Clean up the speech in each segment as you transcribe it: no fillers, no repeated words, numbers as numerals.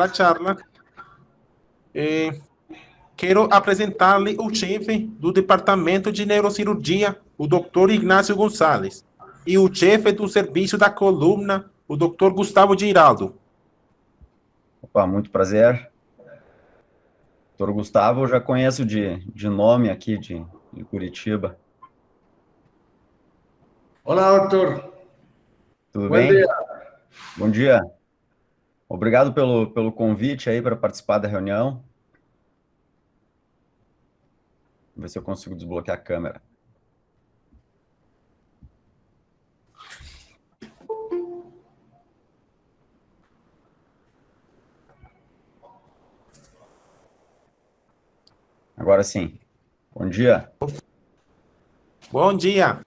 pela charla. Quero apresentar-lhe o chefe do Departamento de Neurocirurgia, o Dr. Ignácio Gonçalves, e o chefe do serviço da coluna, o Dr. Gustavo Giraldo. Opa, muito prazer. Doutor Gustavo, eu já conheço de nome aqui de Curitiba. Olá, doutor. Tudo Bom bem? dia. Bom dia. Obrigado pelo convite aí para participar da reunião. Vou ver se eu consigo desbloquear a câmera. Agora sim. Bom dia. Bom dia.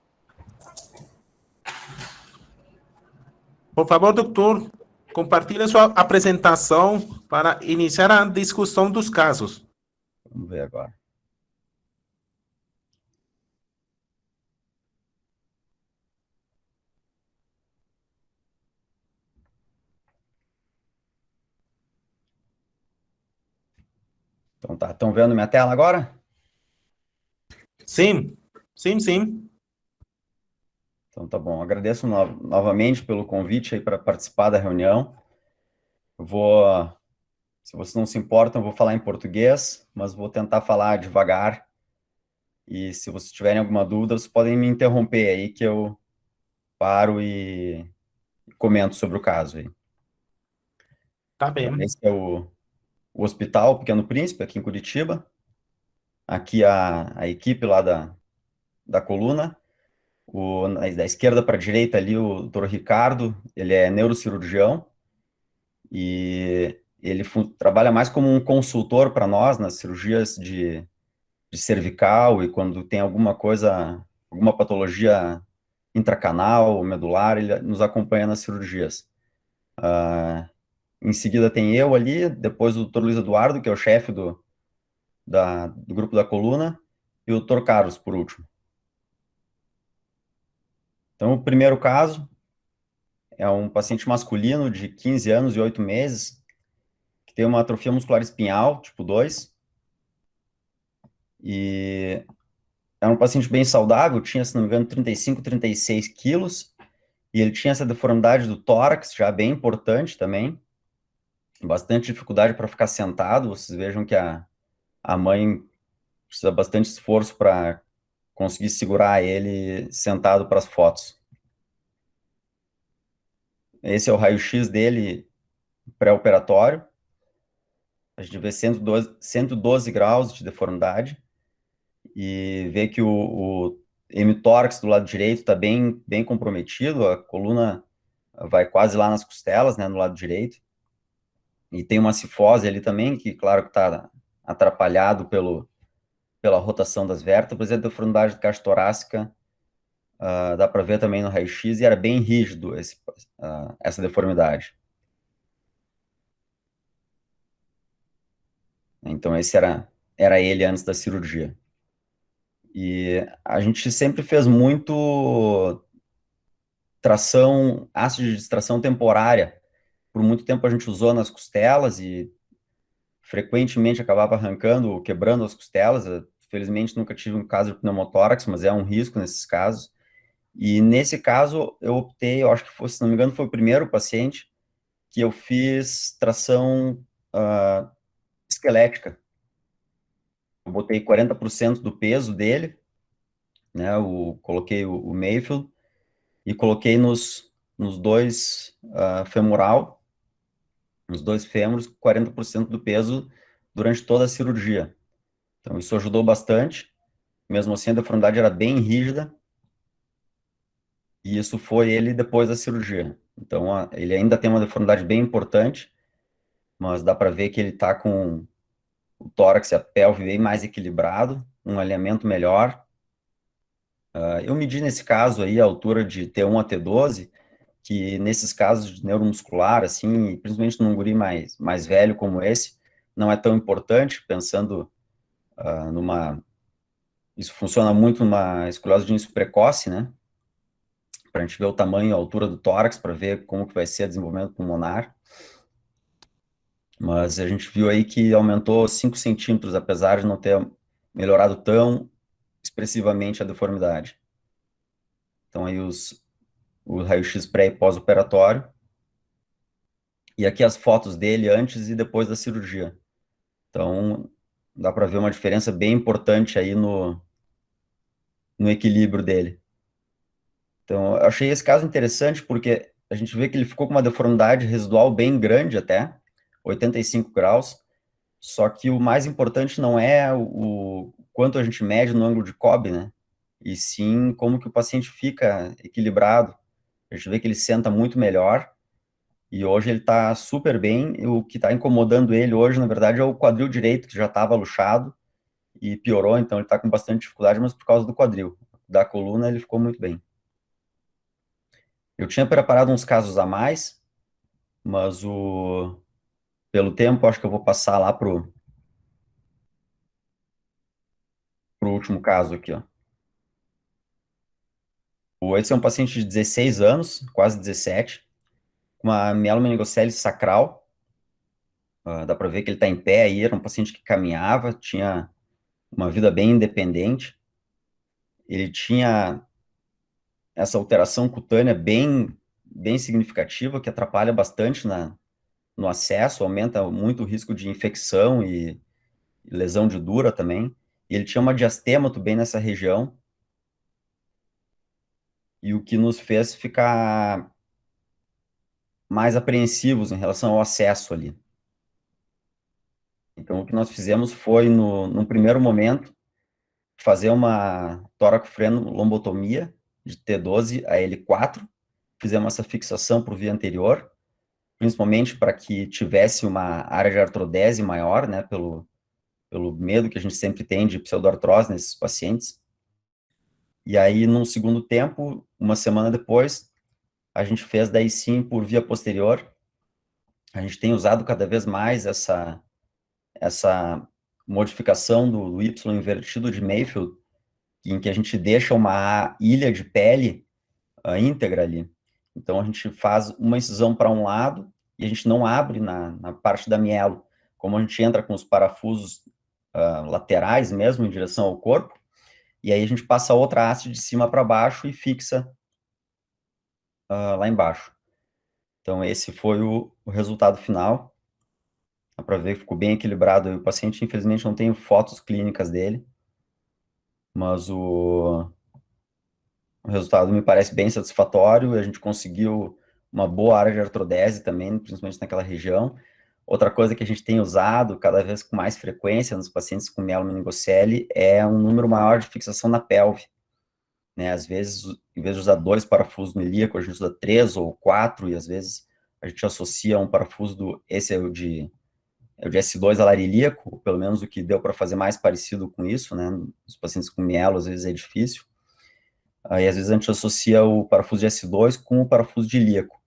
Por favor, doutor, compartilhe sua apresentação para iniciar a discussão dos casos. Vamos ver agora. Então tá, estão vendo minha tela agora? Sim, sim. Então tá bom. Agradeço novamente pelo convite aí para participar da reunião. Se vocês não se importam, eu vou falar em português, mas vou tentar falar devagar. E se vocês tiverem alguma dúvida, vocês podem me interromper aí que eu paro e comento sobre o caso aí. Tá bem. Esse é o Hospital Pequeno Príncipe, aqui em Curitiba. Aqui a equipe lá da coluna. Da esquerda para a direita ali, o doutor Ricardo, ele é neurocirurgião e ele trabalha mais como um consultor para nós nas cirurgias de cervical e quando tem alguma patologia intracanal, medular, ele nos acompanha nas cirurgias. Em seguida tem eu ali, depois o doutor Luiz Eduardo, que é o chefe do grupo da coluna, e o doutor Carlos, por último. Então, o primeiro caso é um paciente masculino de 15 anos e 8 meses, que tem uma atrofia muscular espinhal, tipo 2, e é um paciente bem saudável, tinha, se não me engano, 35, 36 quilos, e ele tinha essa deformidade do tórax, já bem importante também, bastante dificuldade para ficar sentado. Vocês vejam que a mãe precisa bastante esforço para conseguir segurar ele sentado para as fotos. Esse é o raio-x dele pré-operatório. A gente vê 112 graus de deformidade e vê que o hemitórax do lado direito está bem comprometido, a coluna vai quase lá nas costelas, né, no lado direito. E tem uma cifose ali também, que claro que está atrapalhado pela rotação das vértebras, e a deformidade da caixa torácica dá para ver também no raio-x, e era bem rígido essa deformidade. Então esse era ele antes da cirurgia. E a gente sempre fez muito ácido de distração temporária. Por muito tempo a gente usou nas costelas e frequentemente acabava arrancando, quebrando as costelas. Felizmente nunca tive um caso de pneumotórax, mas é um risco nesses casos. E nesse caso eu optei, eu acho que foi, se não me engano, foi o primeiro paciente que eu fiz tração esquelética. Eu botei 40% do peso dele, né? Coloquei o Mayfield e coloquei nos dois femoral, nos dois fêmures, 40% do peso durante toda a cirurgia. Então, isso ajudou bastante. Mesmo assim, a deformidade era bem rígida. E isso foi ele depois da cirurgia. Então, ele ainda tem uma deformidade bem importante, mas dá para ver que ele está com o tórax e a pelve bem mais equilibrado, um alinhamento melhor. Eu medi nesse caso aí a altura de T1 a T12, que nesses casos de neuromuscular, assim, principalmente num guri mais velho como esse, não é tão importante, pensando isso funciona muito numa escoliose de início precoce, né? Para a gente ver o tamanho e a altura do tórax, para ver como que vai ser o desenvolvimento pulmonar. Mas a gente viu aí que aumentou 5 centímetros, apesar de não ter melhorado tão expressivamente a deformidade. Então aí o raio-x pré e pós-operatório. E aqui as fotos dele antes e depois da cirurgia. Então dá para ver uma diferença bem importante aí no equilíbrio dele. Então eu achei esse caso interessante porque a gente vê que ele ficou com uma deformidade residual bem grande até, 85 graus, só que o mais importante não é o quanto a gente mede no ângulo de Cobb, né? E sim como que o paciente fica equilibrado. A gente vê que ele senta muito melhor e hoje ele está super bem. E o que está incomodando ele hoje, na verdade, é o quadril direito, que já estava luxado e piorou, então ele está com bastante dificuldade, mas por causa do quadril. Da coluna ele ficou muito bem. Eu tinha preparado uns casos a mais, mas pelo tempo, acho que eu vou passar lá pro último caso aqui, ó. Esse é um paciente de 16 anos, quase 17, com uma mielomeningocele sacral. Dá para ver que ele está em pé aí, era um paciente que caminhava, tinha uma vida bem independente. Ele tinha essa alteração cutânea bem significativa, que atrapalha bastante no acesso, aumenta muito o risco de infecção e lesão de dura também. E ele tinha uma diastemato bem nessa região, e o que nos fez ficar mais apreensivos em relação ao acesso ali. Então, o que nós fizemos foi, num primeiro momento, fazer uma tóraco-freno-lombotomia de T12 a L4, fizemos essa fixação por via anterior, principalmente para que tivesse uma área de artrodese maior, né, pelo medo que a gente sempre tem de pseudoartrose nesses pacientes. E aí, num segundo tempo, uma semana depois, a gente fez daí sim por via posterior. A gente tem usado cada vez mais essa modificação do Y invertido de Mayfield, em que a gente deixa uma ilha de pele íntegra ali. Então, a gente faz uma incisão para um lado e a gente não abre na parte da mielo. Como a gente entra com os parafusos laterais mesmo, em direção ao corpo, e aí a gente passa outra haste de cima para baixo e fixa lá embaixo. Então, esse foi o resultado final. Dá para ver que ficou bem equilibrado. O paciente, infelizmente, não tem fotos clínicas dele, mas o resultado me parece bem satisfatório. A gente conseguiu uma boa área de artrodese também, principalmente naquela região. Outra coisa que a gente tem usado cada vez com mais frequência nos pacientes com mielomeningocele é um número maior de fixação na pelve. Né? Às vezes, em vez de usar 2 parafusos no ilíaco, a gente usa 3 ou 4, e às vezes a gente associa um parafuso esse é o de S2 alarilíaco, pelo menos o que deu para fazer mais parecido com isso, né? Os pacientes com mielo, às vezes é difícil. Aí, às vezes, a gente associa o parafuso de S2 com o parafuso de ilíaco.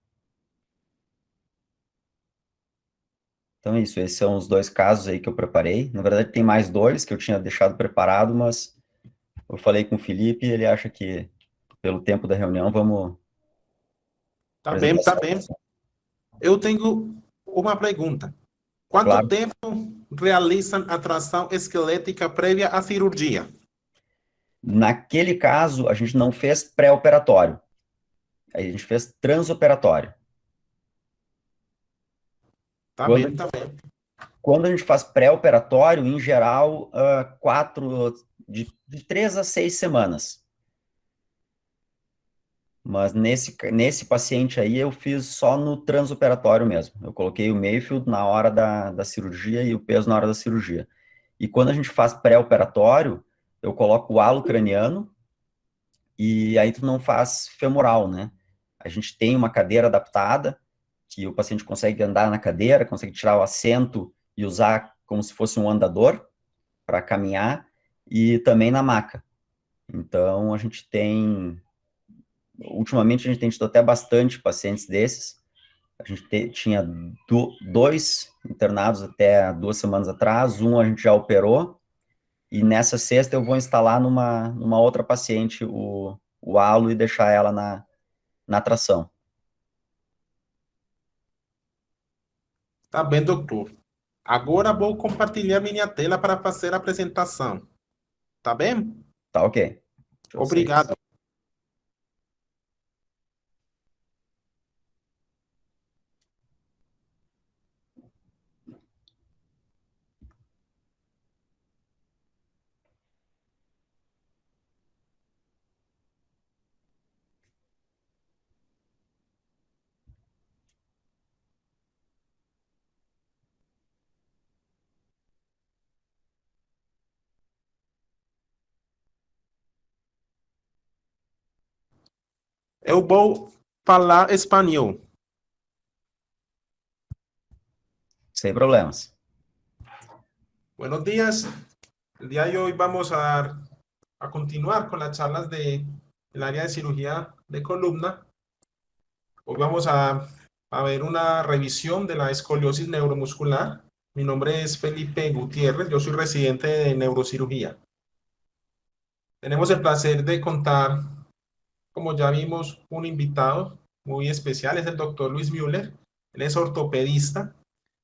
Então, é isso. Esses são os dois casos aí que eu preparei. Na verdade, tem mais dois que eu tinha deixado preparado, mas eu falei com o Felipe e ele acha que, pelo tempo da reunião, vamos Tá bem, apresentar tá só. bem. Eu tenho uma pergunta. Quanto Claro. tempo realizam a tração esquelética prévia à cirurgia? Naquele caso, a gente não fez pré-operatório. Aí a gente fez transoperatório. Tá Quando, bem, tá bem. quando a gente faz pré-operatório, em geral, de 3 a 6 semanas. Mas nesse paciente aí, eu fiz só no transoperatório mesmo. Eu coloquei o Mayfield na hora da cirurgia e o peso na hora da cirurgia. E quando a gente faz pré-operatório, eu coloco o halo craniano e aí tu não faz femoral, né? A gente tem uma cadeira adaptada, que o paciente consegue andar na cadeira, consegue tirar o assento e usar como se fosse um andador para caminhar, e também na maca. Então, a gente tem... Ultimamente, a gente tem tido até bastante pacientes desses. A gente tinha dois internados até 2 semanas atrás, um a gente já operou, e nessa sexta eu vou instalar numa outra paciente o halo e deixar ela na tração. Tá bem, doutor. Agora vou compartilhar minha tela para fazer a apresentação. Tá bem? Tá ok. Show 6. Obrigado. Eu vou falar espanhol. Sem problemas. Buenos días. El día de hoy vamos a continuar con las charlas del área de cirugía de columna. Hoy vamos a ver una revisión de la escoliosis neuromuscular. Mi nombre es Felipe Gutiérrez, yo soy residente de neurocirugía. Tenemos el placer de contar, como ya vimos, un invitado muy especial, es el doctor Luis Müller. Él es ortopedista,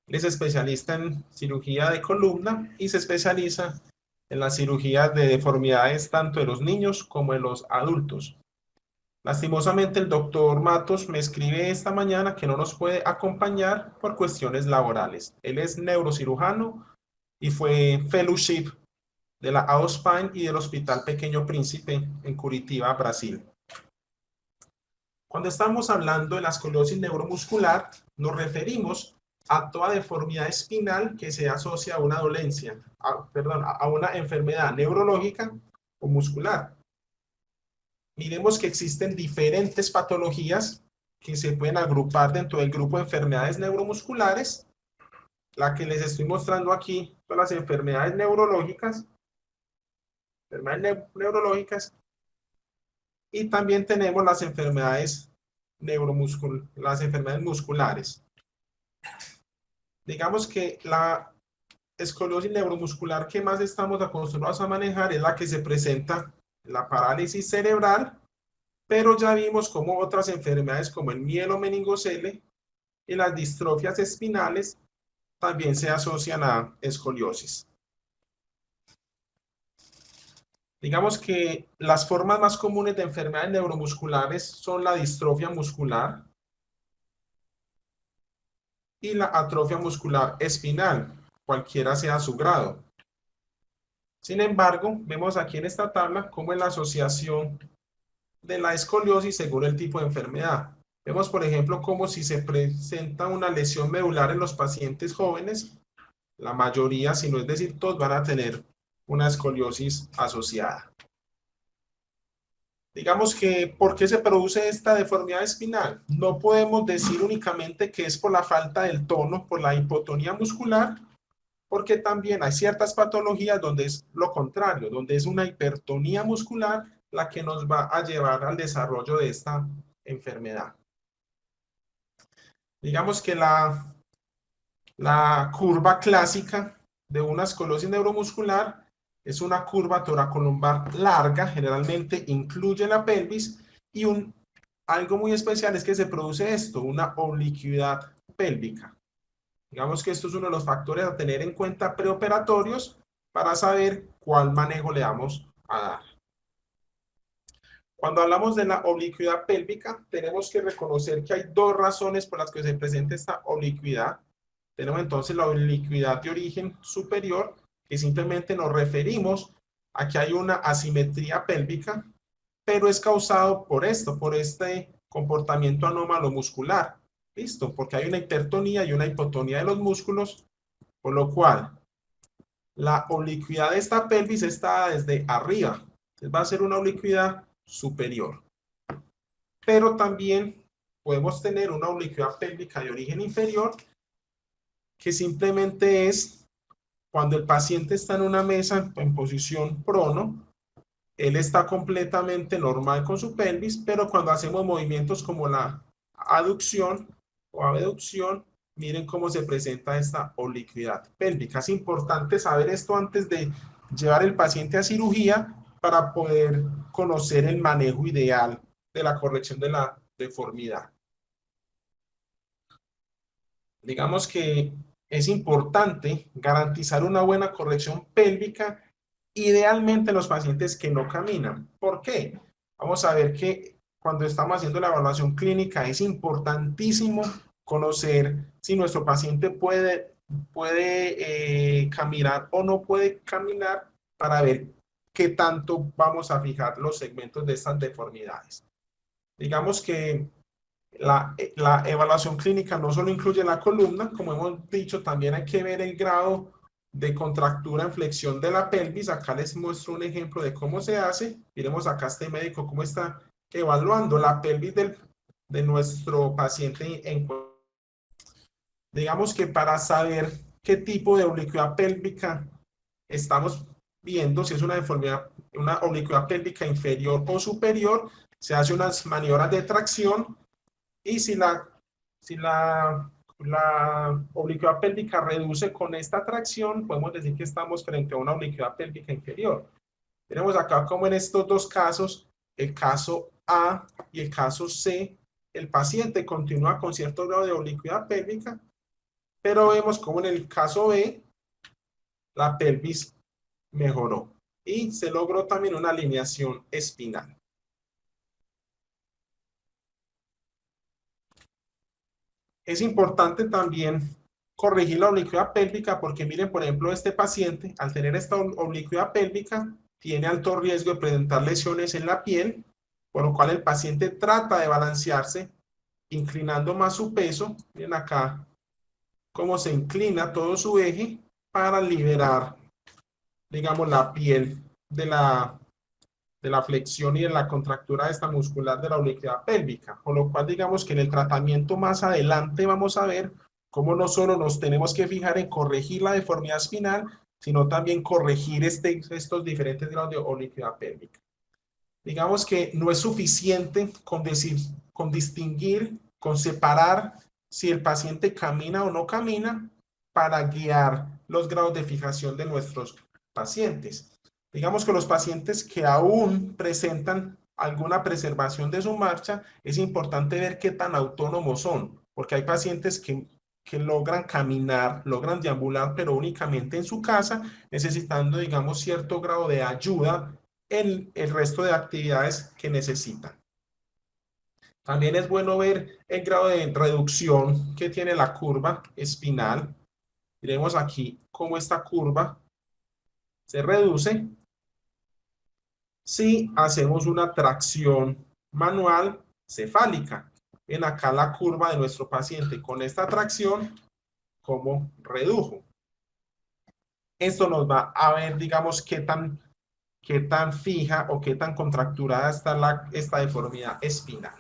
él es especialista en cirugía de columna y se especializa en la cirugía de deformidades tanto de los niños como de los adultos. Lastimosamente, el doctor Matos me escribe esta mañana que no nos puede acompañar por cuestiones laborales. Él es neurocirujano y fue fellowship de la AOSPAN y del Hospital Pequeño Príncipe en Curitiba, Brasil. Cuando estamos hablando de la escoliosis neuromuscular, nos referimos a toda deformidad espinal que se asocia a una dolencia, a una enfermedad neurológica o muscular. Miremos que existen diferentes patologías que se pueden agrupar dentro del grupo de enfermedades neuromusculares. La que les estoy mostrando aquí son las enfermedades neurológicas. Y también tenemos las enfermedades musculares. Digamos que la escoliosis neuromuscular que más estamos acostumbrados a manejar es la que se presenta en la parálisis cerebral, pero ya vimos cómo otras enfermedades como el mielomeningocele y las distrofias espinales también se asocian a escoliosis. Digamos que las formas más comunes de enfermedades neuromusculares son la distrofia muscular y la atrofia muscular espinal, cualquiera sea su grado. Sin embargo, vemos aquí en esta tabla cómo es la asociación de la escoliosis según el tipo de enfermedad. Vemos, por ejemplo, como si se presenta una lesión medular en los pacientes jóvenes, la mayoría, si no es decir todos, van a tener una escoliosis asociada. Digamos que, ¿por qué se produce esta deformidad espinal? No podemos decir únicamente que es por la falta del tono, por la hipotonía muscular, porque también hay ciertas patologías donde es lo contrario, donde es una hipertonía muscular la que nos va a llevar al desarrollo de esta enfermedad. Digamos que la curva clásica de una escoliosis neuromuscular es una curva toracolumbar larga, generalmente incluye la pelvis, y algo muy especial es que se produce esto, una oblicuidad pélvica. Digamos que esto es uno de los factores a tener en cuenta preoperatorios para saber cuál manejo le vamos a dar. Cuando hablamos de la oblicuidad pélvica, tenemos que reconocer que hay dos razones por las que se presenta esta oblicuidad. Tenemos entonces la oblicuidad de origen superior, que simplemente nos referimos a que hay una asimetría pélvica, pero es causado por esto, por este comportamiento anómalo muscular. ¿Listo? Porque hay una hipertonía y una hipotonía de los músculos, por lo cual la oblicuidad de esta pelvis está desde arriba. Entonces va a ser una oblicuidad superior. Pero también podemos tener una oblicuidad pélvica de origen inferior, que simplemente es cuando el paciente está en una mesa en posición prono, él está completamente normal con su pelvis, pero cuando hacemos movimientos como la aducción o abducción, miren cómo se presenta esta oblicuidad pélvica. Es importante saber esto antes de llevar el paciente a cirugía para poder conocer el manejo ideal de la corrección de la deformidad. Digamos que es importante garantizar una buena corrección pélvica, idealmente en los pacientes que no caminan. ¿Por qué? Vamos a ver que cuando estamos haciendo la evaluación clínica es importantísimo conocer si nuestro paciente puede caminar o no puede caminar para ver qué tanto vamos a fijar los segmentos de estas deformidades. Digamos que la evaluación clínica no solo incluye la columna, como hemos dicho, también hay que ver el grado de contractura en flexión de la pelvis. Acá les muestro un ejemplo de cómo se hace. Miremos acá este médico cómo está evaluando la pelvis de nuestro paciente. Digamos que para saber qué tipo de oblicuidad pélvica estamos viendo, si es una deformidad, una oblicuidad pélvica inferior o superior, se hace unas maniobras de tracción. Y si la oblicuidad pélvica reduce con esta tracción, podemos decir que estamos frente a una oblicuidad pélvica inferior. Tenemos acá como en estos dos casos, el caso A y el caso C, el paciente continúa con cierto grado de oblicuidad pélvica, pero vemos como en el caso B, la pelvis mejoró y se logró también una alineación espinal. Es importante también corregir la oblicuidad pélvica porque miren, por ejemplo, este paciente, al tener esta oblicuidad pélvica, tiene alto riesgo de presentar lesiones en la piel, por lo cual el paciente trata de balancearse inclinando más su peso. Miren acá cómo se inclina todo su eje para liberar, digamos, la piel de la flexión y de la contractura de esta muscular de la oblicuidad pélvica, con lo cual digamos que en el tratamiento más adelante vamos a ver cómo no solo nos tenemos que fijar en corregir la deformidad espinal, sino también corregir estos diferentes grados de oblicuidad pélvica. Digamos que no es suficiente con distinguir, con separar si el paciente camina o no camina para guiar los grados de fijación de nuestros pacientes. Digamos que los pacientes que aún presentan alguna preservación de su marcha, es importante ver qué tan autónomos son, porque hay pacientes que logran caminar, logran deambular, pero únicamente en su casa, necesitando, digamos, cierto grado de ayuda en el resto de actividades que necesitan. También es bueno ver el grado de reducción que tiene la curva espinal. Miremos aquí cómo esta curva se reduce si hacemos una tracción manual cefálica. Ven acá la curva de nuestro paciente con esta tracción, cómo redujo. Esto nos va a ver, digamos, qué tan fija o qué tan contracturada está esta deformidad espinal.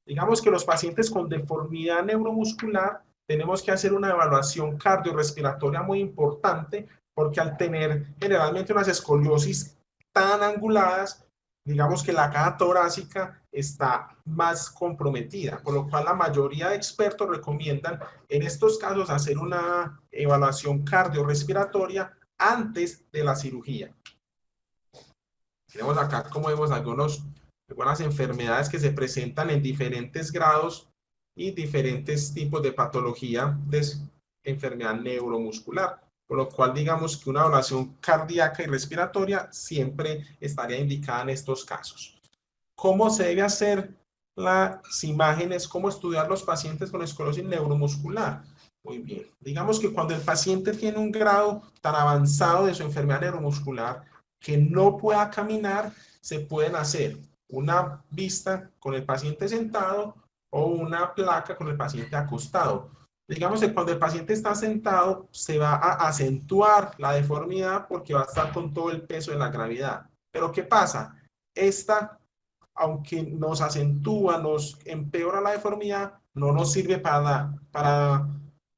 Digamos que los pacientes con deformidad neuromuscular tenemos que hacer una evaluación cardiorrespiratoria muy importante porque al tener generalmente unas escoliosis tan anguladas, digamos que la caja torácica está más comprometida, por lo cual la mayoría de expertos recomiendan en estos casos hacer una evaluación cardiorrespiratoria antes de la cirugía. Tenemos acá, como vemos, algunas enfermedades que se presentan en diferentes grados y diferentes tipos de patología de enfermedad neuromuscular, por lo cual digamos que una evaluación cardíaca y respiratoria siempre estaría indicada en estos casos. ¿Cómo se debe hacer las imágenes? ¿Cómo estudiar los pacientes con esclerosis neuromuscular? Muy bien. Digamos que cuando el paciente tiene un grado tan avanzado de su enfermedad neuromuscular que no pueda caminar, se pueden hacer una vista con el paciente sentado o una placa con el paciente acostado. Digamos que cuando el paciente está sentado, se va a acentuar la deformidad porque va a estar con todo el peso de la gravedad. Pero ¿qué pasa? Aunque nos acentúa, nos empeora la deformidad, no nos sirve para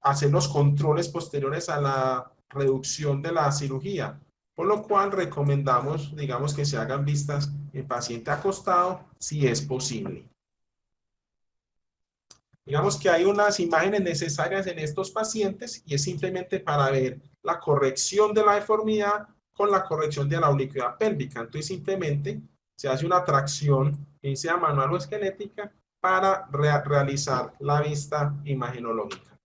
hacer los controles posteriores a la reducción de la cirugía. Por lo cual recomendamos, digamos, que se hagan vistas en paciente acostado si es posible. Digamos que hay unas imágenes necesarias en estos pacientes y es simplemente para ver la corrección de la deformidad con la corrección de la oblicuidad pélvica. Entonces simplemente se hace una tracción, bien sea manual o esquelética, para realizar la vista imagenológica.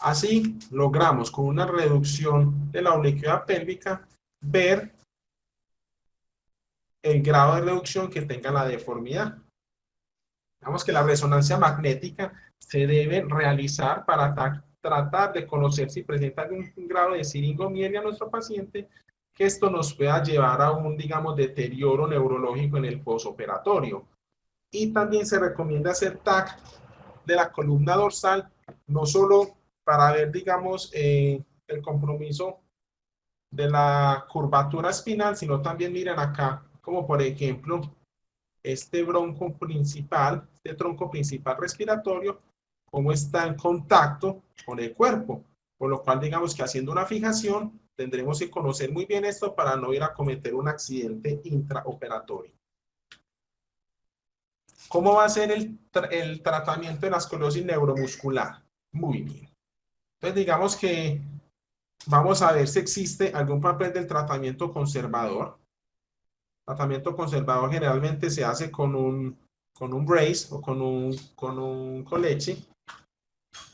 Así logramos con una reducción de la oblicuidad pélvica ver el grado de reducción que tenga la deformidad. Digamos que la resonancia magnética se debe realizar para tratar de conocer si presenta algún grado de siringomiela a nuestro paciente, que esto nos pueda llevar a un, digamos, deterioro neurológico en el posoperatorio. Y también se recomienda hacer TAC de la columna dorsal, no solo para ver, digamos, el compromiso de la curvatura espinal, sino también miren acá, como por ejemplo, este bronco principal, este tronco principal respiratorio, cómo está en contacto con el cuerpo. Por lo cual, digamos que haciendo una fijación, tendremos que conocer muy bien esto para no ir a cometer un accidente intraoperatorio. ¿Cómo va a ser el tratamiento de la escoliosis neuromuscular? Muy bien. Entonces, digamos que vamos a ver si existe algún papel del tratamiento conservador. Tratamiento conservador generalmente se hace con un brace o con un coleche,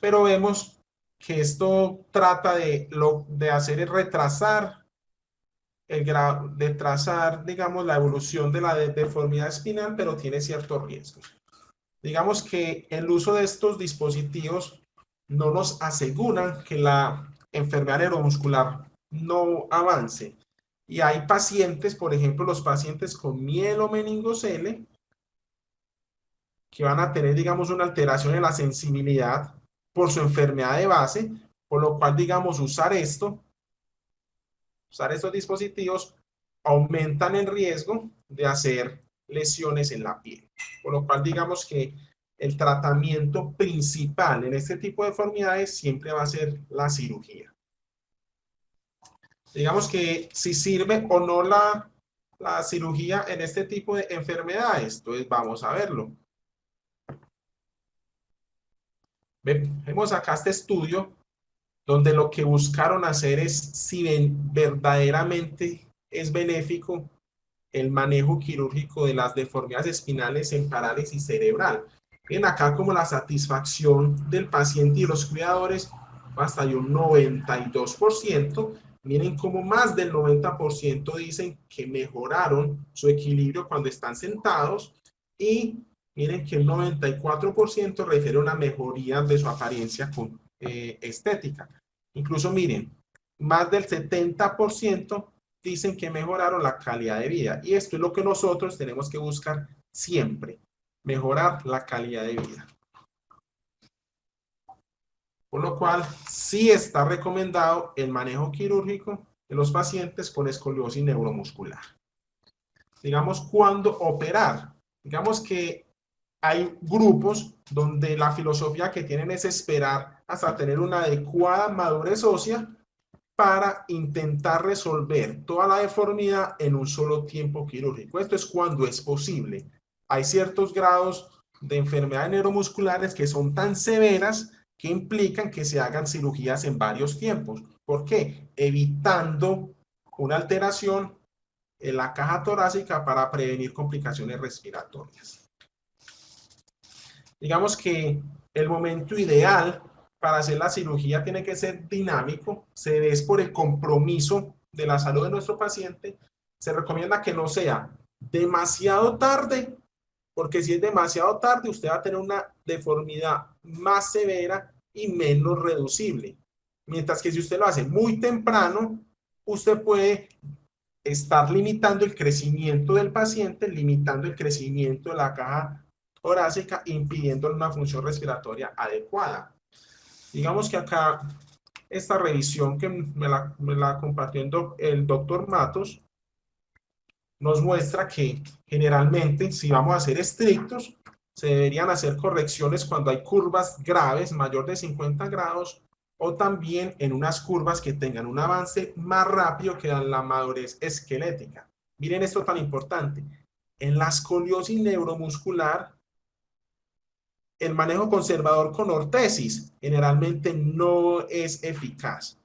pero vemos que esto trata de hacer es retrasar digamos, la evolución de la deformidad espinal, pero tiene cierto riesgo. Digamos que el uso de estos dispositivos no nos aseguran que la enfermedad neuromuscular no avance. Y hay pacientes, por ejemplo, los pacientes con mielomeningocele, que van a tener, digamos, una alteración en la sensibilidad por su enfermedad de base, por lo cual, digamos, usar estos dispositivos aumentan el riesgo de hacer lesiones en la piel. Por lo cual, digamos que el tratamiento principal en este tipo de deformidades siempre va a ser la cirugía. Digamos que si sirve o no la cirugía en este tipo de enfermedades, entonces vamos a verlo. Vemos acá este estudio donde lo que buscaron hacer es si verdaderamente es benéfico el manejo quirúrgico de las deformidades espinales en parálisis cerebral. Ven acá como la satisfacción del paciente y los cuidadores hasta de un 92%. Miren como más del 90% dicen que mejoraron su equilibrio cuando están sentados y miren que el 94% refiere a una mejoría de su apariencia estética. Incluso miren, más del 70% dicen que mejoraron la calidad de vida. Y esto es lo que nosotros tenemos que buscar siempre, mejorar la calidad de vida. Por lo cual, sí está recomendado el manejo quirúrgico de los pacientes con escoliosis neuromuscular. Digamos, ¿cuándo operar? Digamos que hay grupos donde la filosofía que tienen es esperar hasta tener una adecuada madurez ósea para intentar resolver toda la deformidad en un solo tiempo quirúrgico. Esto es cuando es posible. Hay ciertos grados de enfermedades neuromusculares que son tan severas que implican que se hagan cirugías en varios tiempos. ¿Por qué? Evitando una alteración en la caja torácica para prevenir complicaciones respiratorias. Digamos que el momento ideal para hacer la cirugía tiene que ser dinámico, se debe por el compromiso de la salud de nuestro paciente. Se recomienda que no sea demasiado tarde, porque si es demasiado tarde, usted va a tener una deformidad más severa y menos reducible. Mientras que si usted lo hace muy temprano, usted puede estar limitando el crecimiento del paciente, limitando el crecimiento de la caja torácica, impidiendo una función respiratoria adecuada. Digamos que acá esta revisión que me la compartió el doctor Matos nos muestra que generalmente, si vamos a ser estrictos, se deberían hacer correcciones cuando hay curvas graves, mayor de 50 grados, o también en unas curvas que tengan un avance más rápido que la madurez esquelética. Miren esto tan importante. En la escoliosis neuromuscular, el manejo conservador con ortesis generalmente no es eficaz,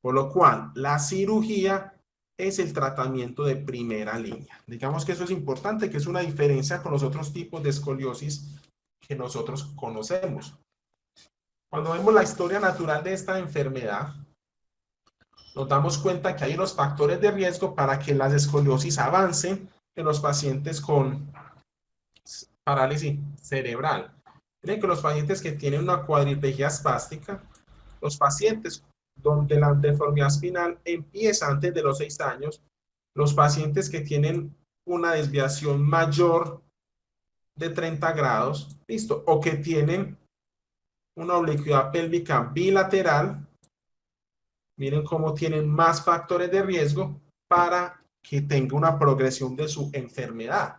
por lo cual la cirugía es el tratamiento de primera línea. Digamos que eso es importante, que es una diferencia con los otros tipos de escoliosis que nosotros conocemos. Cuando vemos la historia natural de esta enfermedad, nos damos cuenta que hay unos factores de riesgo para que las escoliosis avancen en los pacientes con parálisis cerebral. Miren que los pacientes que tienen una cuadriplegia espástica, los pacientes donde la deformidad espinal empieza antes de los 6 años, los pacientes que tienen una desviación mayor de 30 grados, listo, o que tienen una oblicuidad pélvica bilateral, miren cómo tienen más factores de riesgo para que tenga una progresión de su enfermedad.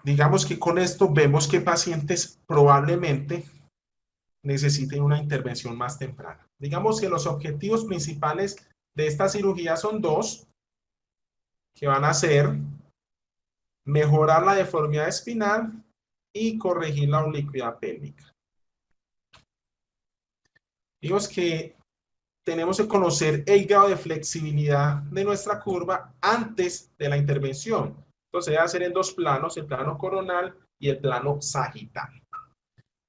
Digamos que con esto vemos que pacientes probablemente necesiten una intervención más temprana. Digamos que los objetivos principales de esta cirugía son dos, que van a ser mejorar la deformidad espinal y corregir la oblicuidad pélvica. Digamos que tenemos que conocer el grado de flexibilidad de nuestra curva antes de la intervención. Entonces, se va a hacer en dos planos, el plano coronal y el plano sagital.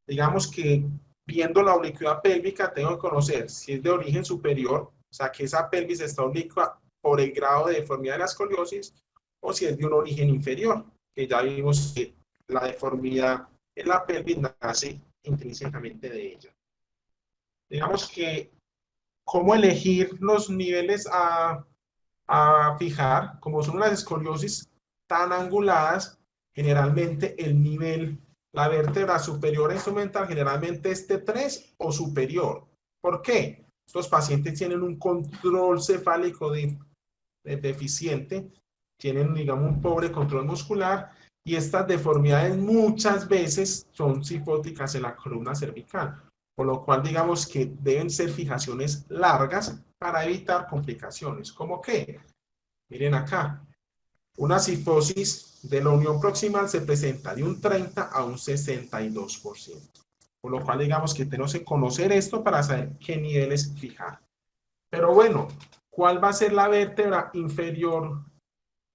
Digamos que viendo la oblicuidad pélvica, tengo que conocer si es de origen superior, o sea, que esa pelvis está oblicua por el grado de deformidad de la escoliosis, o si es de un origen inferior, que ya vimos que la deformidad en la pelvis nace intrínsecamente de ella. Digamos que cómo elegir los niveles a fijar, como son las escoliosis tan anguladas, generalmente el nivel, la vértebra superior instrumental generalmente es T3 o superior. ¿Por qué? Estos pacientes tienen un control cefálico deficiente, tienen, digamos, un pobre control muscular y estas deformidades muchas veces son cifóticas en la columna cervical, por lo cual digamos que deben ser fijaciones largas para evitar complicaciones. ¿Cómo qué? Miren acá, una cifosis de la unión proximal se presenta de un 30 a un 62%. Por lo cual digamos que tenemos que conocer esto para saber qué niveles fijar. Pero bueno, ¿cuál va a ser la vértebra inferior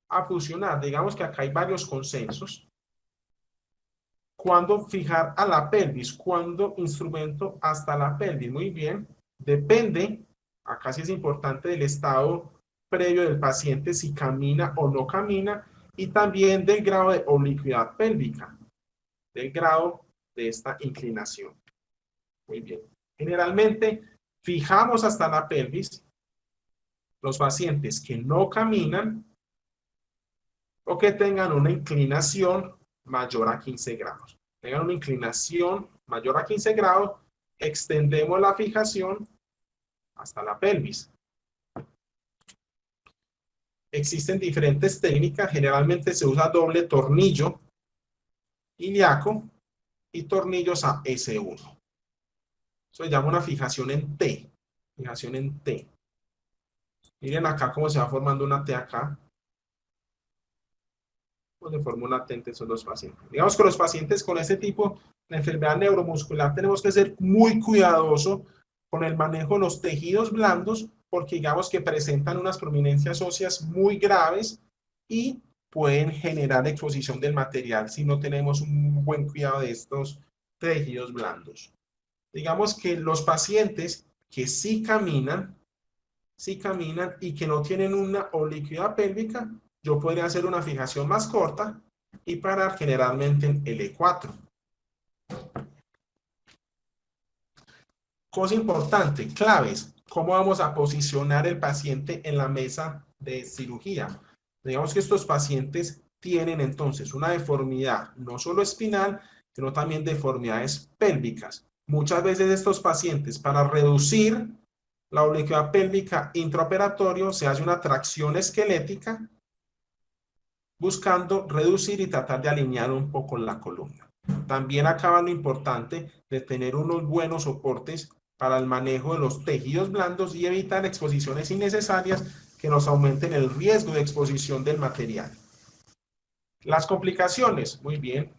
a fusionar? Digamos que acá hay varios consensos. ¿Cuándo fijar a la pelvis? ¿Cuándo instrumento hasta la pelvis? Muy bien, depende, acá sí es importante, del estado previo del paciente, si camina o no camina, y también del grado de oblicuidad pélvica, del grado de esta inclinación. Muy bien. Generalmente fijamos hasta la pelvis los pacientes que no caminan o que tengan una inclinación mayor a 15 grados. Tengan una inclinación mayor a 15 grados, extendemos la fijación hasta la pelvis. Existen diferentes técnicas, generalmente se usa doble tornillo ilíaco y tornillos a S1. Eso se llama una fijación en T. Fijación en T. Miren acá cómo se va formando una T acá. Pues se forma una T entre esos dos pacientes. Digamos que los pacientes con este tipo de enfermedad neuromuscular tenemos que ser muy cuidadosos con el manejo de los tejidos blandos porque digamos que presentan unas prominencias óseas muy graves y pueden generar exposición del material si no tenemos un buen cuidado de estos tejidos blandos. Digamos que los pacientes que sí caminan y que no tienen una oblicuidad pélvica, yo podría hacer una fijación más corta y parar generalmente en L4. Cosa importante, claves, ¿cómo vamos a posicionar el paciente en la mesa de cirugía? Digamos que estos pacientes tienen entonces una deformidad no solo espinal, sino también deformidades pélvicas. Muchas veces estos pacientes, para reducir la oblicuidad pélvica intraoperatorio, se hace una tracción esquelética buscando reducir y tratar de alinear un poco la columna. También acaba lo importante de tener unos buenos soportes para el manejo de los tejidos blandos y evitar exposiciones innecesarias que nos aumenten el riesgo de exposición del material. Las complicaciones, muy bien.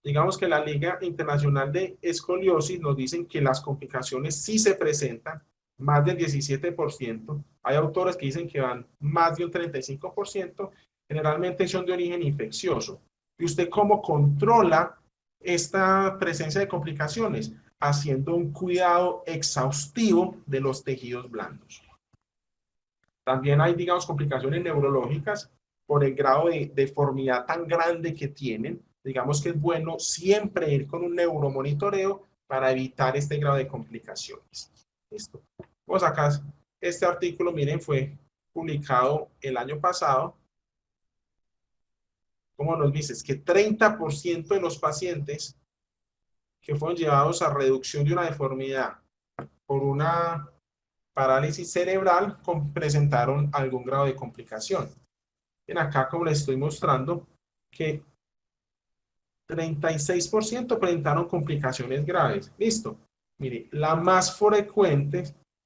Digamos que la Liga Internacional de Escoliosis nos dicen que las complicaciones sí se presentan, más del 17%. Hay autores que dicen que van más de un 35%. Generalmente son de origen infeccioso. ¿Y usted cómo controla esta presencia de complicaciones? Haciendo un cuidado exhaustivo de los tejidos blandos. También hay, digamos, complicaciones neurológicas por el grado de deformidad tan grande que tienen. Digamos que es bueno siempre ir con un neuromonitoreo para evitar este grado de complicaciones. Listo. Vamos acá. Este artículo, miren, fue publicado el año pasado. ¿Cómo nos dices? Que 30% de los pacientes que fueron llevados a reducción de una deformidad por una parálisis cerebral presentaron algún grado de complicación. En acá, como les estoy mostrando, que 36% presentaron complicaciones graves. Listo. Mire, la más frecuente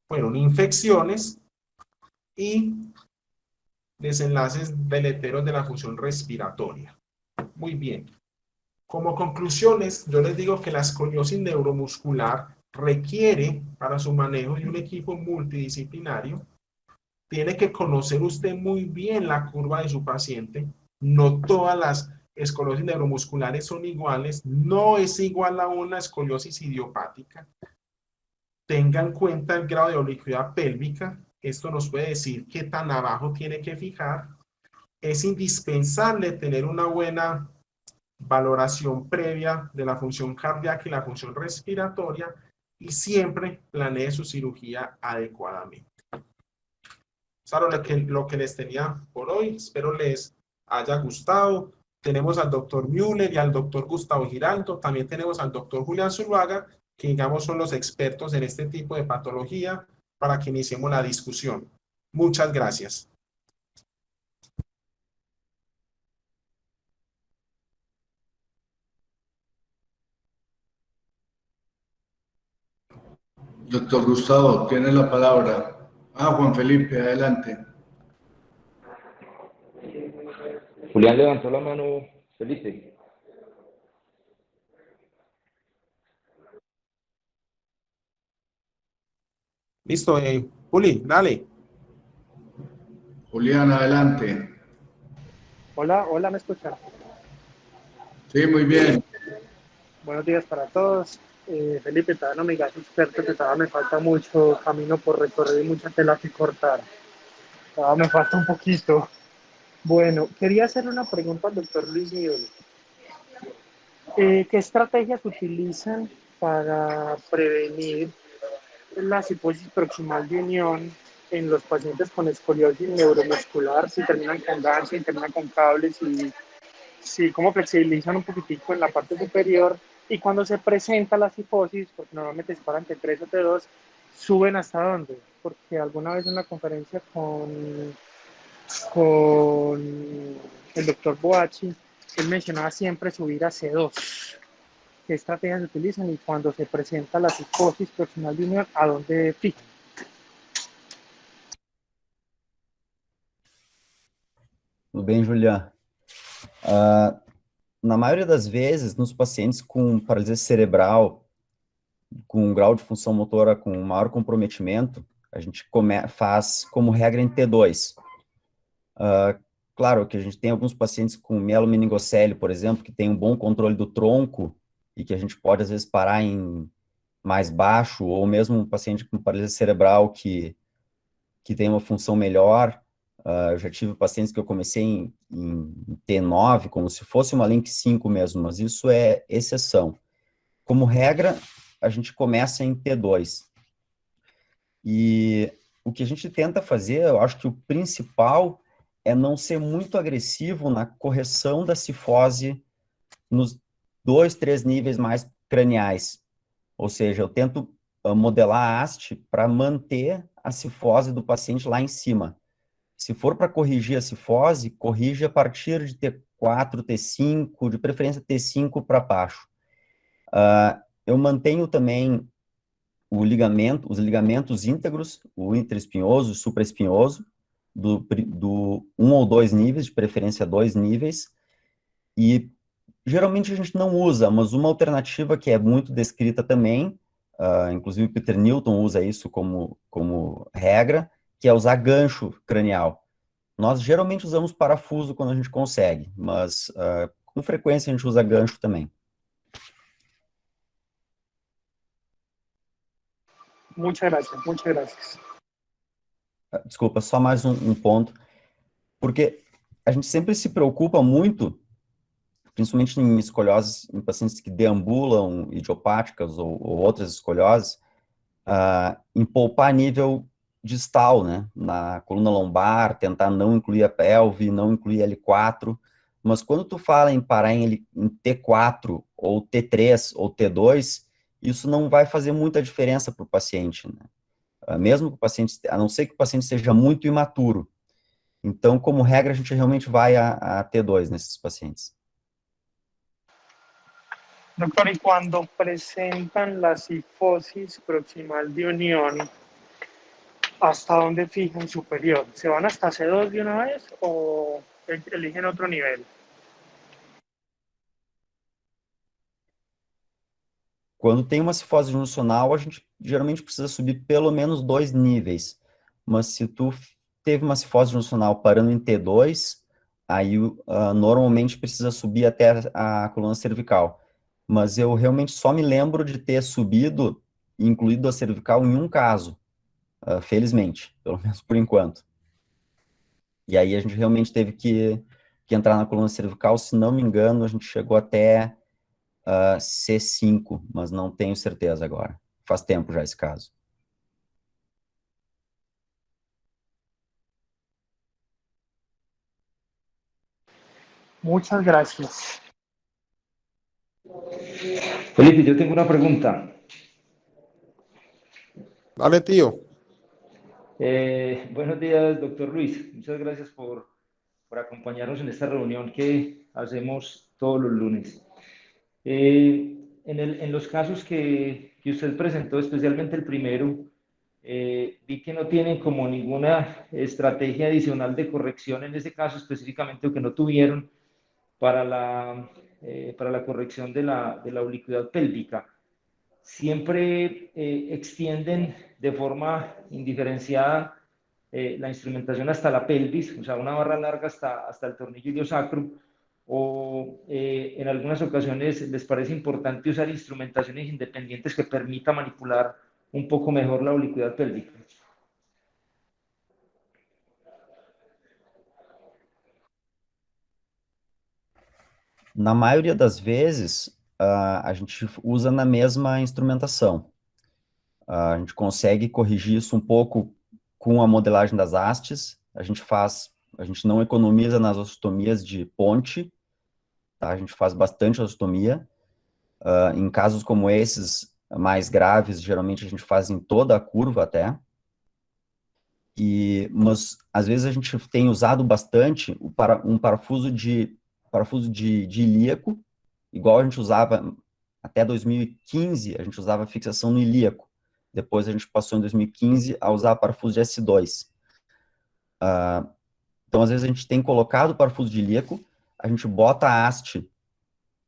fueron infecciones y desenlaces deleterios de la función respiratoria. Muy bien. Como conclusiones, yo les digo que la escoliosis neuromuscular requiere para su manejo de un equipo multidisciplinario. Tiene que conocer usted muy bien la curva de su paciente. No todas las escoliosis neuromusculares son iguales. No es igual a una escoliosis idiopática. Tenga en cuenta el grado de oblicuidad pélvica. Esto nos puede decir qué tan abajo tiene que fijar. Es indispensable tener una buena valoración previa de la función cardíaca y la función respiratoria y siempre planee su cirugía adecuadamente. Eso es lo que les tenía por hoy. Espero les haya gustado. Tenemos al doctor Müller y al doctor Gustavo Giraldo. También tenemos al doctor Julián Zuluaga, que digamos son los expertos en este tipo de patología, para que iniciemos la discusión. Muchas gracias. Doctor Gustavo, tiene la palabra. Juan Felipe, adelante. Julián levantó la mano, Felipe. Listo, Juli, dale. Julián, adelante. Hola, hola, ¿me escuchan? Sí, muy bien. Buenos días para todos. Felipe, todavía no me digas experto, que todavía me falta mucho camino por recorrer y mucha tela que cortar. Todavía me falta un poquito. Bueno, quería hacerle una pregunta al doctor Luis Miguel. ¿Qué estrategias utilizan para prevenir la cifosis proximal de unión en los pacientes con escoliosis neuromuscular? Si terminan con GAN, si terminan con cables y si cómo flexibilizan un poquitico en la parte superior, y cuando se presenta la cifosis, porque normalmente se paran entre T3 o T2, suben hasta dónde, porque alguna vez en una conferencia con el doctor Boachi, él mencionaba siempre subir a C2. ¿Qué estrategias se utilizan? Y cuando se presenta la cifosis proximal de unión, ¿a dónde fijan? Tudo bem, Julián? Na maioria das vezes, nos pacientes com paralisia cerebral, com um grau de função motora com maior comprometimento, a gente faz como regra em T2. Claro que a gente tem alguns pacientes com mielomeningocele, por exemplo, que tem um bom controle do tronco e que a gente pode, às vezes, parar em mais baixo, ou mesmo um paciente com paralisia cerebral que tem uma função melhor. Eu já tive pacientes que eu comecei em T9, como se fosse uma Link 5 mesmo, mas isso é exceção. Como regra, a gente começa em T2. E o que a gente tenta fazer, eu acho que o principal é não ser muito agressivo na correção da cifose nos 2, 3 níveis mais craniais. Ou seja, eu tento modelar a haste para manter a cifose do paciente lá em cima. Se for para corrigir a cifose, corrige a partir de T4, T5, de preferência T5 para baixo. Eu mantenho também os ligamentos íntegros, o interespinhoso, o supraespinhoso, do 1 ou 2 níveis, de preferência 2 níveis, e geralmente a gente não usa, mas uma alternativa que é muito descrita também, inclusive o Peter Newton usa isso como regra, que é usar gancho cranial. Nós geralmente usamos parafuso quando a gente consegue, mas com frequência a gente usa gancho também. Muchas gracias, muchas gracias. Desculpa, só mais um ponto, porque a gente sempre se preocupa muito, principalmente em escolioses, em pacientes que deambulam idiopáticas ou outras escolioses, em poupar nível distal, né, na coluna lombar, tentar não incluir a pelve, não incluir L4, mas quando tu fala em parar em T4, ou T3, ou T2, isso não vai fazer muita diferença para o paciente, né, mesmo que o paciente, a não ser que o paciente seja muito imaturo. Então, como regra, a gente realmente vai a T2 nesses pacientes. Doctor, y cuando presentan la cifosis proximal de unión, ¿hasta dónde fijan superior? ¿Se van hasta C2 de una vez o eligen otro nivel? Quando tem uma cifose juncional, a gente geralmente precisa subir pelo menos 2 níveis. Mas se tu teve uma cifose juncional parando em T2, aí normalmente precisa subir até a coluna cervical. Mas eu realmente só me lembro de ter subido, incluído a cervical, em um caso, felizmente, pelo menos por enquanto. E aí a gente realmente teve que entrar na coluna cervical, se não me engano, a gente chegou até C5, mas não tenho certeza agora. Faz tempo já esse caso. Muchas gracias. Felipe, yo tengo una pregunta. Dale, tío. Buenos días, doctor Luis. Muchas gracias por acompañarnos en esta reunión que hacemos todos los lunes. En los casos que usted presentó, especialmente el primero, vi que no tienen como ninguna estrategia adicional de corrección en ese caso específicamente, o que no tuvieron para la corrección de la oblicuidad pélvica. Siempre extienden de forma indiferenciada la instrumentación hasta la pelvis, o sea, una barra larga hasta el tornillo iliosacro, o en algunas ocasiones les parece importante usar instrumentaciones independientes que permita manipular un poco mejor la oblicuidad pélvica. Na maioria das vezes, a gente usa na mesma instrumentação. A gente consegue corrigir isso um pouco com a modelagem das hastes. A gente não economiza nas osteotomias de ponte, tá? A gente faz bastante osteotomia. Em casos como esses, mais graves, geralmente a gente faz em toda a curva até. Mas, às vezes, a gente tem usado bastante um parafuso de ilíaco, igual a gente usava até 2015, a gente usava fixação no ilíaco. Depois a gente passou em 2015 a usar parafuso de S2. Então, às vezes, a gente tem colocado o parafuso de ilíaco, a gente bota a haste,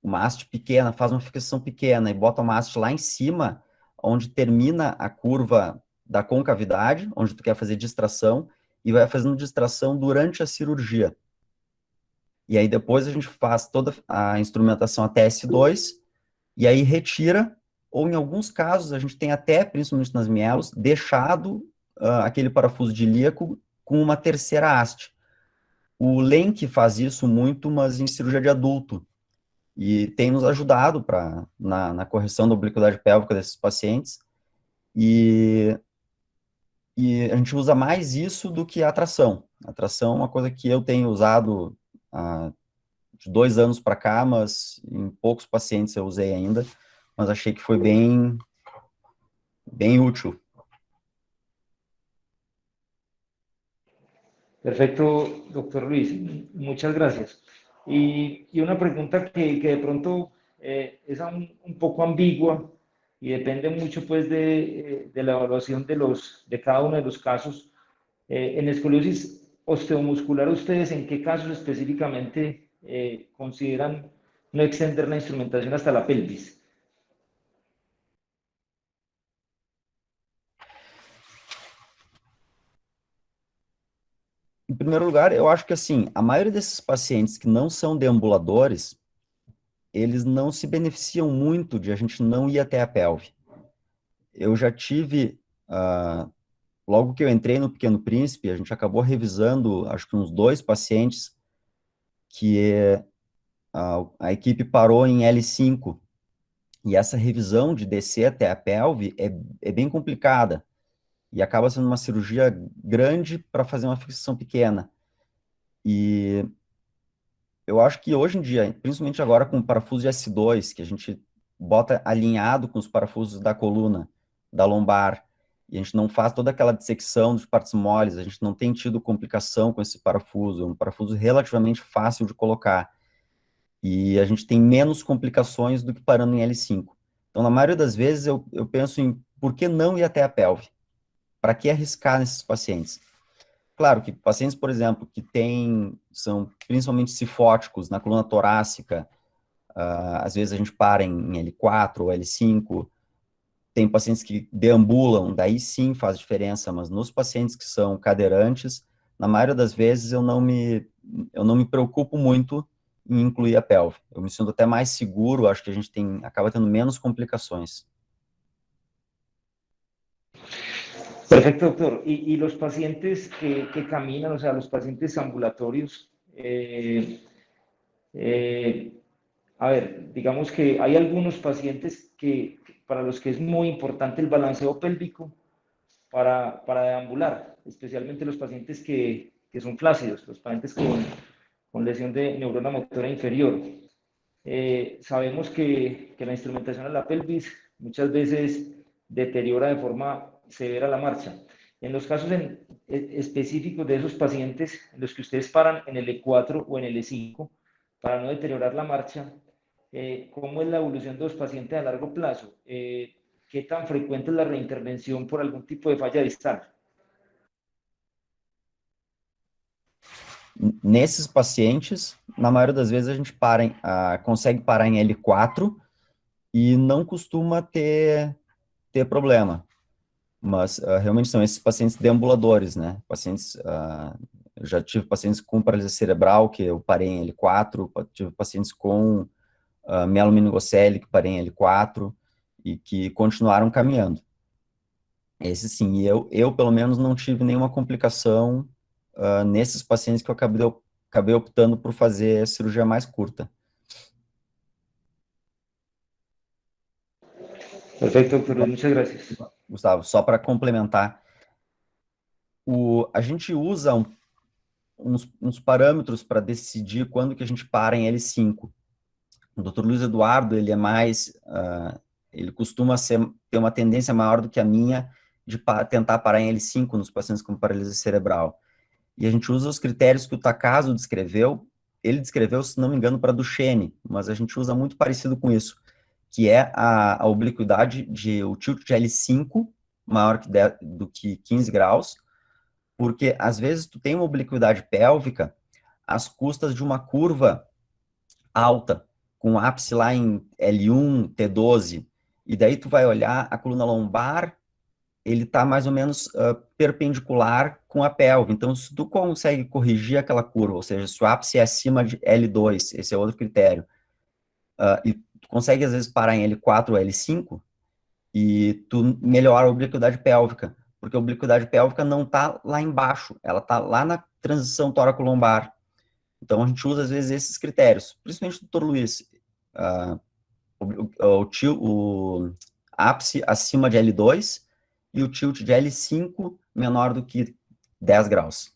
uma haste pequena, faz uma fixação pequena e bota uma haste lá em cima, onde termina a curva da concavidade, onde tu quer fazer distração, e vai fazendo distração durante a cirurgia. E aí depois a gente faz toda a instrumentação até S2, e aí retira, ou em alguns casos a gente tem até, principalmente nas mielos, deixado aquele parafuso de ilíaco com uma terceira haste. O Lenk faz isso muito, mas em cirurgia de adulto, e tem nos ajudado na correção da obliquidade pélvica desses pacientes, e a gente usa mais isso do que a tração. A tração é uma coisa que eu tenho usado de 2 anos para cá, mas em poucos pacientes eu usei ainda, mas achei que foi bem útil. Perfecto, doctor Luis. Muchas gracias. Y una pregunta que de pronto es un poco ambigua y depende mucho pues de la evaluación de cada uno de los casos. En escoliosis osteomuscular, ¿ustedes en qué casos específicamente consideran no extender la instrumentación hasta la pelvis? Em primeiro lugar, eu acho que assim, a maioria desses pacientes que não são deambuladores, eles não se beneficiam muito de a gente não ir até a pelve. Eu já tive, logo que eu entrei no Pequeno Príncipe, a gente acabou revisando, acho que uns 2 pacientes, que a equipe parou em L5, e essa revisão de descer até a pelve é bem complicada, e acaba sendo uma cirurgia grande para fazer uma fixação pequena. E eu acho que hoje em dia, principalmente agora com o parafuso de S2, que a gente bota alinhado com os parafusos da coluna, da lombar, e a gente não faz toda aquela dissecção dos partes moles, a gente não tem tido complicação com esse parafuso, é um parafuso relativamente fácil de colocar, e a gente tem menos complicações do que parando em L5. Então, na maioria das vezes, eu penso em por que não ir até a pelve? Para que arriscar nesses pacientes? Claro que pacientes, por exemplo, que são principalmente cifóticos na coluna torácica, às vezes a gente para em L4 ou L5, tem pacientes que deambulam, daí sim faz diferença, mas nos pacientes que são cadeirantes, na maioria das vezes eu não me preocupo muito em incluir a pelve. Eu me sinto até mais seguro, acho que a gente acaba tendo menos complicações. Perfecto, doctor. Y los pacientes que caminan, o sea, los pacientes ambulatorios, a ver, digamos que hay algunos pacientes para los que es muy importante el balanceo pélvico para deambular, especialmente los pacientes que son flácidos, los pacientes con lesión de neurona motora inferior. Sabemos que la instrumentación a la pelvis muchas veces deteriora de forma severa la marcha. En los casos específicos de esos pacientes en los que ustedes paran en el E4 o en el E5 para no deteriorar la marcha, ¿cómo es la evolución de los pacientes a largo plazo? ¿Qué tan frecuente es la reintervención por algún tipo de falla distal? Nesses pacientes, na maioria das vezes a gente consegue parar em L4 e não costuma ter problema. Mas realmente são esses pacientes deambuladores, né? Eu já tive pacientes com paralisia cerebral que eu parei em L4, tive pacientes com mielomeningocele que parei em L4 e que continuaram caminhando. Esse sim, eu pelo menos não tive nenhuma complicação nesses pacientes que eu acabei optando por fazer cirurgia mais curta. Perfecto, doctor. Muchas gracias. Gustavo, só para complementar, a gente usa uns parâmetros para decidir quando que a gente para em L5. O Dr. Luiz Eduardo, ele é mais, ele costuma ter uma tendência maior do que a minha de tentar parar em L5 nos pacientes com paralisia cerebral. E a gente usa os critérios que o Takahashi descreveu, ele descreveu, se não me engano, para Duchenne, mas a gente usa muito parecido com isso, que é a obliquidade o tilt de L5 maior do que 15 graus, porque às vezes tu tem uma obliquidade pélvica às custas de uma curva alta, com ápice lá em L1, T12, e daí tu vai olhar a coluna lombar, ele está mais ou menos perpendicular com a pelve. Então, se tu consegue corrigir aquela curva, ou seja, se o ápice é acima de L2, esse é outro critério, e tu consegue, às vezes, parar em L4 ou L5, e tu melhora a obliquidade pélvica, porque a obliquidade pélvica não está lá embaixo, ela está lá na transição tóraco-lombar. Então, a gente usa, às vezes, esses critérios, principalmente o Dr. Luiz, o ápice acima de L2 e o tilt de L5 menor do que 10 graus.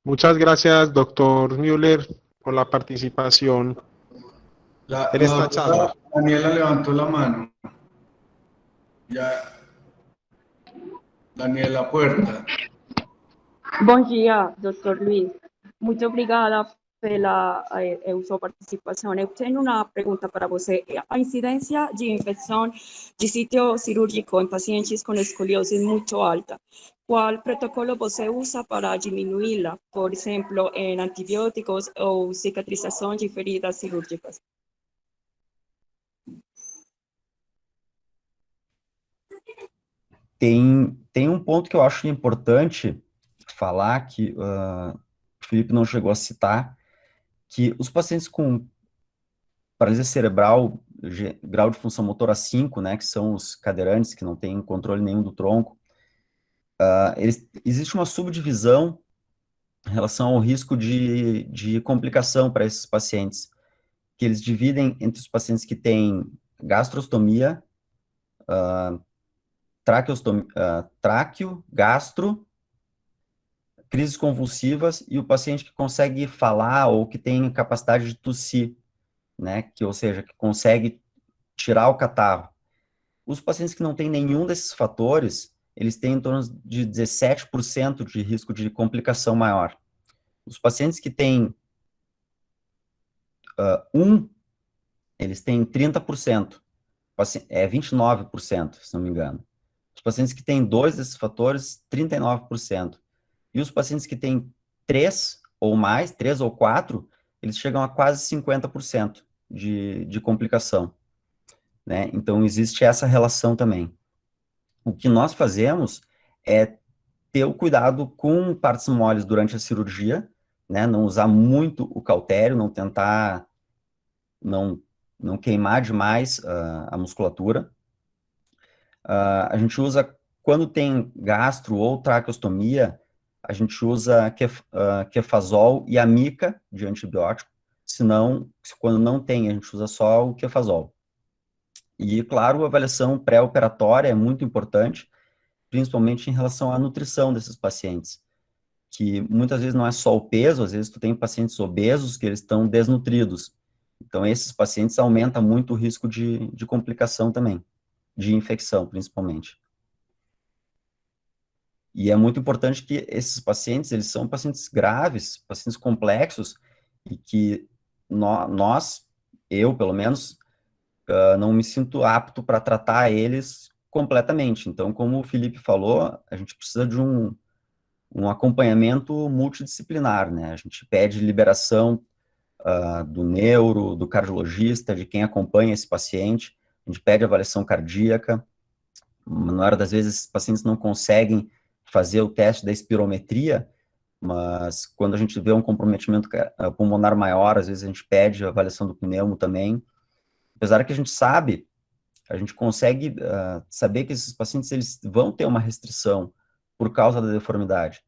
Muchas gracias, doctor Müller, por la participación en esta charla. Daniela levantó la mano. Ya. Daniela Puerta. Bom dia, Dr. Luiz. Muito obrigada pela sua participação. Eu tenho uma pergunta para você. A incidência de infecção de sítio cirúrgico em pacientes com escoliose é muito alta. Qual protocolo você usa para diminuí-la? Por exemplo, em antibióticos ou cicatrização de feridas cirúrgicas? tem um ponto que eu acho importante falar, que o Felipe não chegou a citar, que os pacientes com paralisia cerebral, grau de função motora 5, né, que são os cadeirantes, que não têm controle nenhum do tronco, existe uma subdivisão em relação ao risco de complicação para esses pacientes, que eles dividem entre os pacientes que têm gastrostomia, tráqueo, gastro, crises convulsivas, e o paciente que consegue falar ou que tem capacidade de tossir, né, ou seja, que consegue tirar o catarro. Os pacientes que não têm nenhum desses fatores, eles têm em torno de 17% de risco de complicação maior. Os pacientes que têm eles têm 30%, 29%, se não me engano. Os pacientes que têm 2 desses fatores, 39%. E os pacientes que têm 3 ou mais, 3 ou 4, eles chegam a quase 50% de complicação, né? Então, existe essa relação também. O que nós fazemos é ter o cuidado com partes moles durante a cirurgia, né? Não usar muito o cautério, não tentar não queimar demais a musculatura. A gente usa, quando tem gastro ou traqueostomia, a gente usa Kefazol e amica de antibiótico. Senão, quando não tem, a gente usa só o Kefazol. E, claro, a avaliação pré-operatória é muito importante, principalmente em relação à nutrição desses pacientes, que muitas vezes não é só o peso, às vezes tu tem pacientes obesos que eles estão desnutridos. Então, esses pacientes aumentam muito o risco de complicação também, de infecção, principalmente. E é muito importante que esses pacientes, eles são pacientes graves, pacientes complexos, e que eu, pelo menos, não me sinto apto para tratar eles completamente. Então, como o Felipe falou, a gente precisa de um acompanhamento multidisciplinar, né? A gente pede liberação do neuro, do cardiologista, de quem acompanha esse paciente, a gente pede avaliação cardíaca. Na maioria das vezes, esses pacientes não conseguem fazer o teste da espirometria, mas quando a gente vê um comprometimento pulmonar maior, às vezes a gente pede a avaliação do pneumo também. Apesar que a gente consegue saber que esses pacientes eles vão ter uma restrição por causa da deformidade.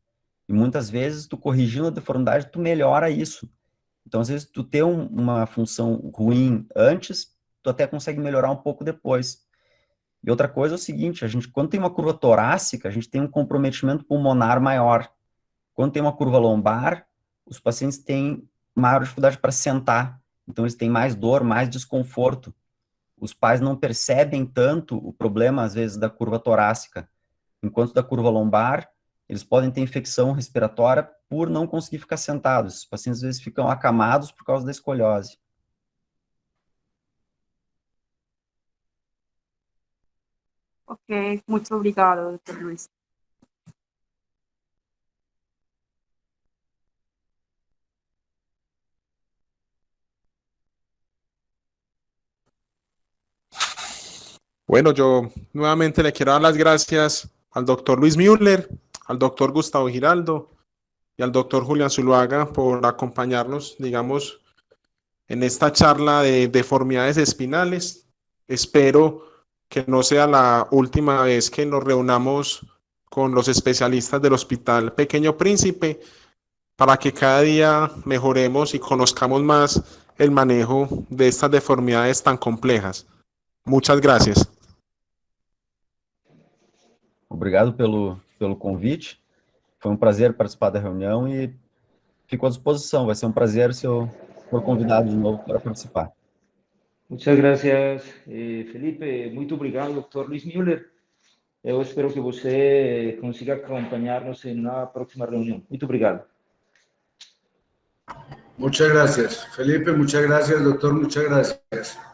E muitas vezes, tu corrigindo a deformidade, tu melhora isso. Então, às vezes, tu ter uma função ruim antes, tu até consegue melhorar um pouco depois. E outra coisa é o seguinte, quando tem uma curva torácica, a gente tem um comprometimento pulmonar maior. Quando tem uma curva lombar, os pacientes têm maior dificuldade para sentar. Então, eles têm mais dor, mais desconforto. Os pais não percebem tanto o problema, às vezes, da curva torácica. Enquanto da curva lombar, eles podem ter infecção respiratória por não conseguir ficar sentados. Os pacientes, às vezes, ficam acamados por causa da escoliose. Ok, muito obrigada, Dr. Luiz. Bueno, yo nuevamente le quiero dar las gracias al doctor Luis Müller, al doctor Gustavo Giraldo y al doctor Julián Zuluaga por acompañarnos, digamos, en esta charla de deformidades espinales. Espero que no sea la última vez que nos reunamos con los especialistas del Hospital Pequeño Príncipe para que cada día mejoremos y conozcamos más el manejo de estas deformidades tan complejas. Muchas gracias. Obrigado pelo convite. Foi um prazer participar da reunião e fico à disposição. Vai ser um prazer se eu for convidado de novo para participar. Muchas gracias, Felipe. Muito obrigado, Dr. Luiz Müller. Eu espero que você consiga acompanhar-nos em uma próxima reunião. Muito obrigado. Muchas gracias, Felipe. Muchas gracias, doctor. Muchas gracias.